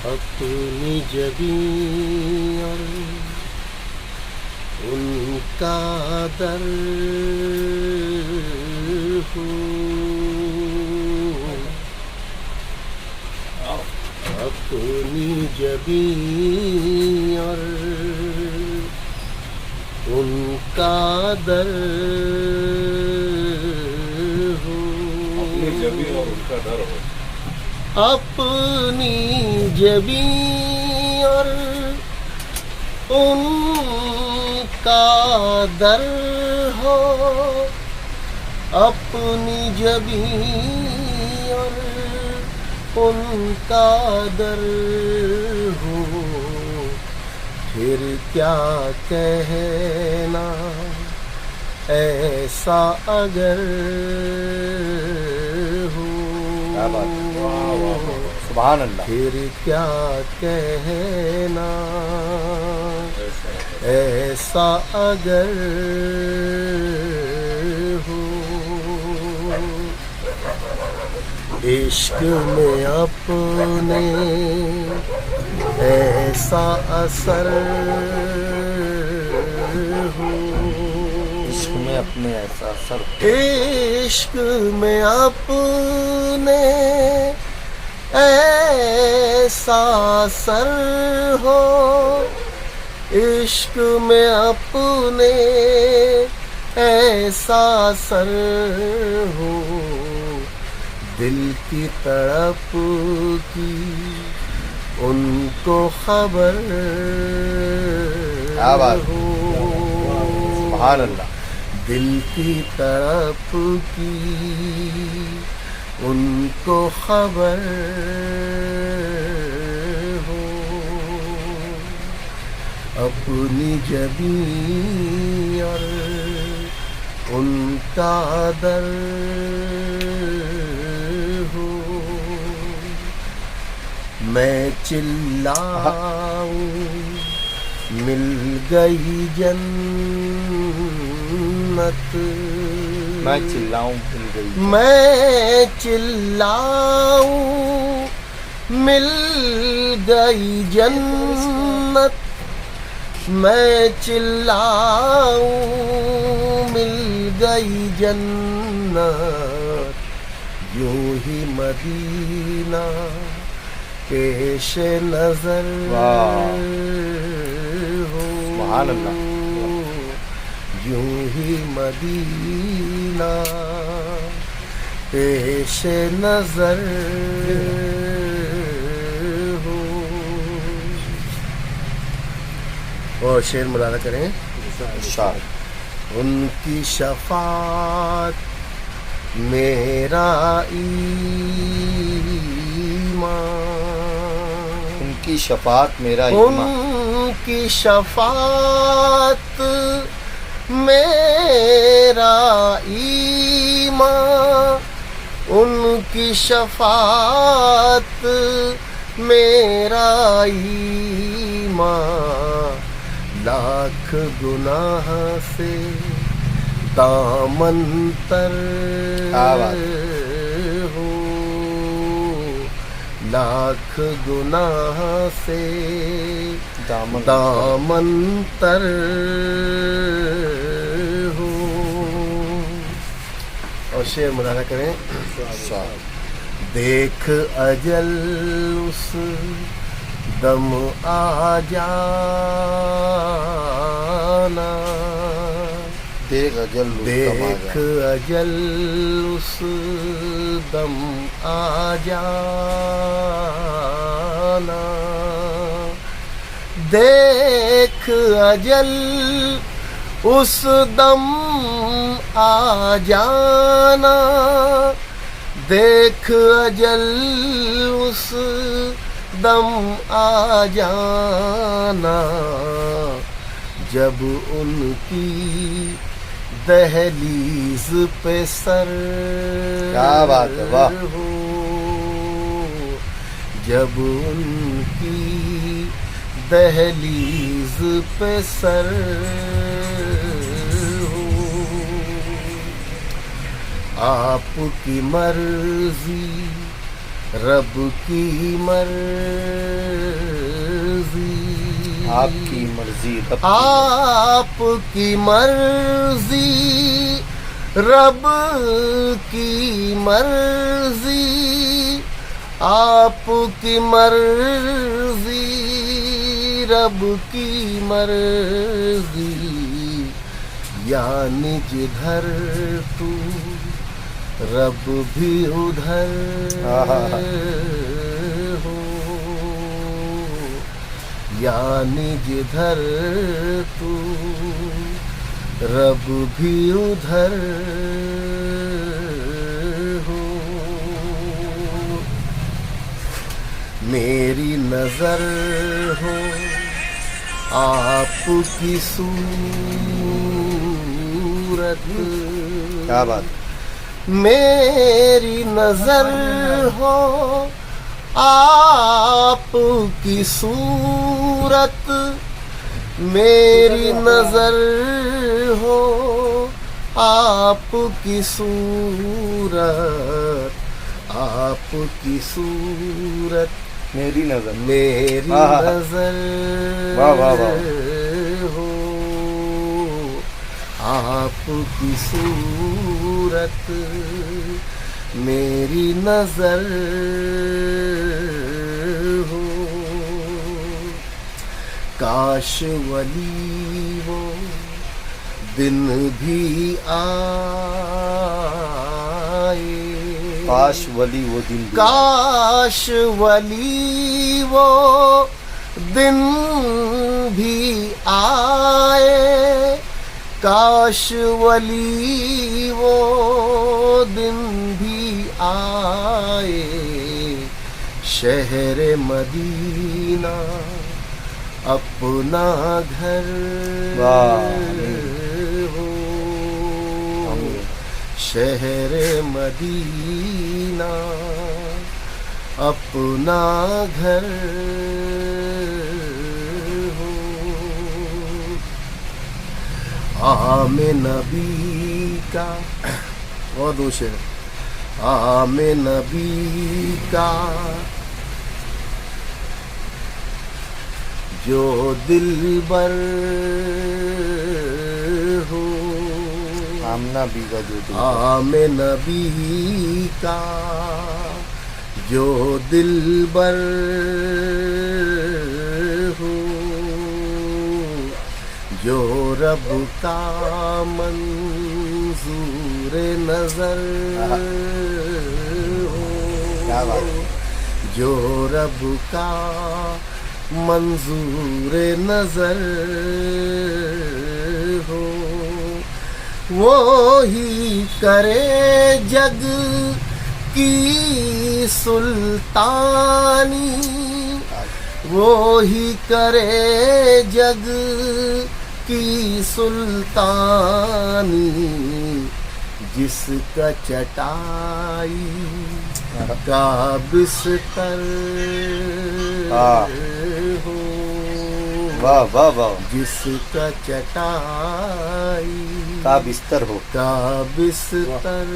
اپنی جبیں اور ان کا در ہوں، اپنی جبیں اور ان کا در اپنی جبیں اور ان کا در ہو، اپنی جبیں اور ان کا در ہو، اپنی جبیں اور ان کا در ہو، پھر کیا کہنا ایسا اگر ہو، کیا بات ہے، واہ واہ واہ، سبحان اللہ، پھر کیا کہنا ایسا اگر ہو، عشق میں اپنے ایسا اثر ہو، عشق میں اپنے ایسا اثر، عشق میں اپنے ایسا اثر ہو، عشق میں اپنے ایسا اثر ہو، دل کی تڑپ کی ان کو خبر کیا بات ہے، ہو، سبحان اللہ، دل کی تڑپ کی ان کو خبر ہو، اپنی جبیں اور ان کا در ہو، میں چلاؤں مل گئی جنت، میں چلاؤں مل گئی، میں چلاؤں مل گئی جنت، میں چلاؤں مل گئی جنت، یوں ہی مدینہ پیش نظر ہو، سبحان اللہ، یوں ہی مدینہ پیش نظر ہو، اور شعر ملاحظہ کریں، ارشاد، ان کی شفاعت میرا ایمان، ان کی شفاعت میرا ایمان، ان کی شفاعت میرا ایمان، ان کی شفاعت میرا ایمان، لاکھ گناہ سے دامن تر ہو، لاکھ گناہ سے دامن تر ہو، اور شعر ملاحظہ کریں، دیکھ اجل اس دم آ جانا، دیکھ اجل دیکھ اجل اس دم آ جانا، دیکھ اجل اس دم آ جانا، دیکھ اجل اس دم آ جانا، جب ان کی دہلیز پہ سر کیا بات ہے، واہ، ہو، جب ان کی دہلیز پہ سر ہو، آپ کی مرضی رب کی مرضی آپ کی مرضی رب آپ کی مرضی رب کی مرضی آپ کی مرضی رب کی مرضی یعنی جدھر تو رب بھی ادھر ہو یعنی جدھر تو رب بھی ادھر ہو میری نظر ہو آپ کی صورت کیا بات میری نظر ہو آپ کی صورت میری نظر ہو آپ کی صورت آپ کی صورت میری نظر میری نظر واہ واہ واہ ہو آپ کی صورت میری نظر ہو کاش ولی وہ دن بھی آئے کاش ولی وہ دن بھی کاش ولی وہ دن بھی آئے کاش ولی وہ دن بھی آئے شہر مدینہ اپنا گھر ہو شہر مدینہ اپنا گھر ہو عام نبی کا اور دوسرے عام نبی کا جو دلبر ہو آمنہ بی کا جو دل عام نبی کا جو دلبر ہو جو رب کا منظور نظر کیا بات ہو جو رب کا منظور نظر ہو وہی کرے جگ کی سلطانی وہی کرے جگ کی سلطانی جس کا چٹائی کا بستر ہو واہ واہ واہ جس کا چٹائی کا بستر ہو کا بستر